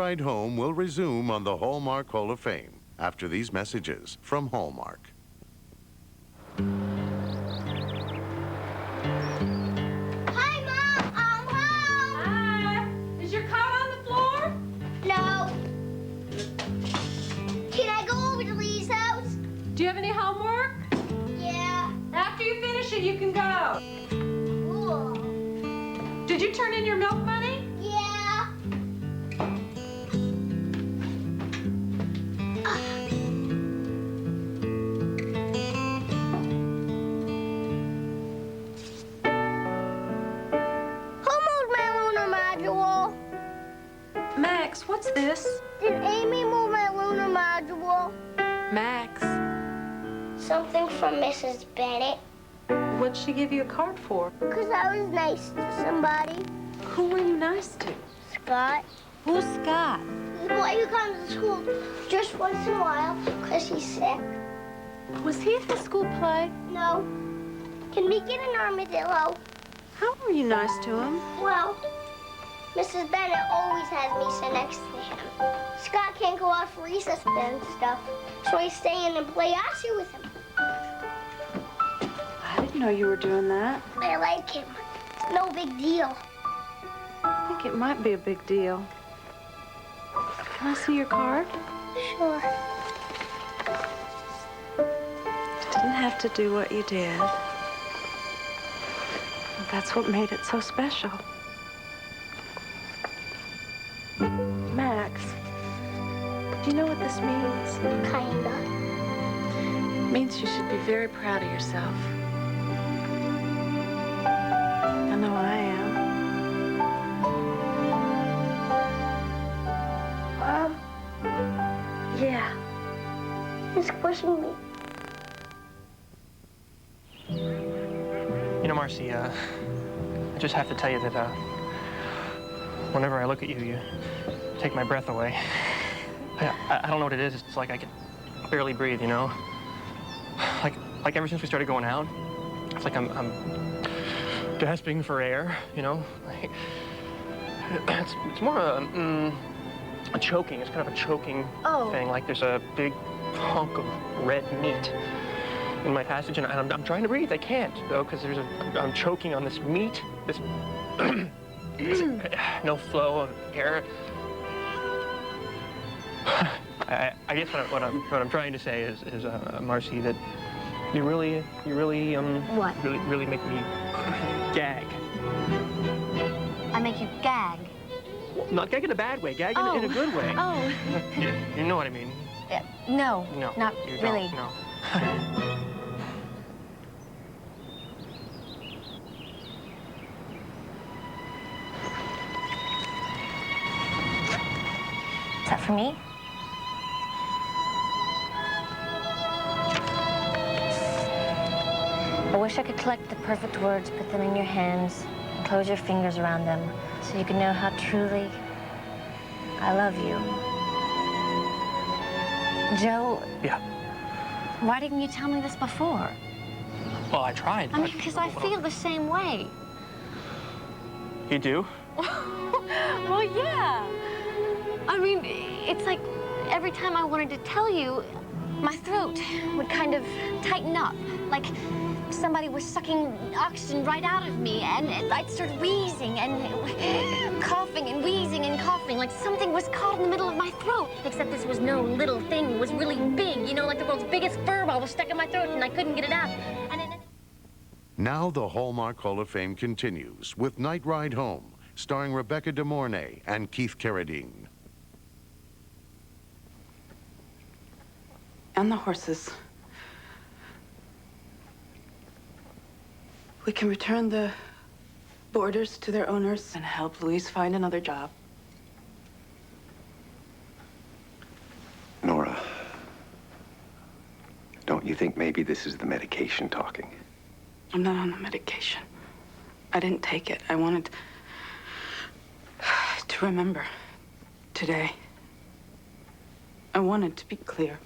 Ride Home will resume on the Hallmark Hall of Fame after these messages from Hallmark. Hi, Mom. I'm home. Hi. Is your coat on the floor? No. Can I go over to Lee's house? Do you have any homework? Yeah. After you finish it, you can go. Cool. Did you turn in your milk money? Yeah. Who moved my lunar module? Max, what's this? Did Amy move my lunar module? Max, Something from Mrs. Bennett. what'd she give you a card for? Because I was nice to somebody. Who were you nice to? Scott. Who's Scott? The boy who comes to school just once in a while because he's sick. Was he at the school play? No. Can we get an armadillo? How were you nice to him? Well, Mrs. Bennett always has me sit next to him. Scott can't go out for recess and stuff, so I stay in and play Yahtzee with him. I didn't know you were doing that. I like him. It's no big deal. I think it might be a big deal. Can I see your card? Sure. Didn't have to do what you did. That's what made it so special. Max, do you know what this means? Kinda. It means you should be very proud of yourself. I know I am. Mom, Yeah. he's pushing me. You know, Marcy, I just have to tell you that, whenever I look at you, you take my breath away. I don't know what it is. It's like I can barely breathe, you know? Like ever since we started going out, it's like I'm gasping for air, you know? It's more a choking. It's kind of a choking thing. Like there's a big hunk of red meat in my passage, and I'm trying to breathe. I can't, though, because I'm choking on this meat, this no flow of air. I guess what I'm trying to say is Marcy, that you really What? really make me gag. I make you gag. Not gag in a bad way, gag in a good way. Oh. You know what I mean? No, No, not you really. don't, no. Is that for me? I wish I could collect the perfect words, put them in your hands, and close your fingers around them, so you could know how truly I love you. Joe. Yeah. Why didn't you tell me this before? Well, I tried. I mean, because I feel the same way. You do? Well, yeah. I mean, it's like every time I wanted to tell you, my throat would kind of tighten up, like somebody was sucking oxygen right out of me, and I'd start wheezing and coughing and wheezing and coughing, like something was caught in the middle of my throat. Except this was no little thing. It was really big, you know, like the world's biggest fur ball was stuck in my throat, and I couldn't get it out. And then... Now the Hallmark Hall of Fame continues with Night Ride Home, starring Rebecca De Mornay and Keith Carradine. And the horses. We can return the boarders to their owners and help Louise find another job. Nora, don't you think maybe this is the medication talking? I'm not on the medication. I didn't take it. I wanted to remember today. I wanted to be clear.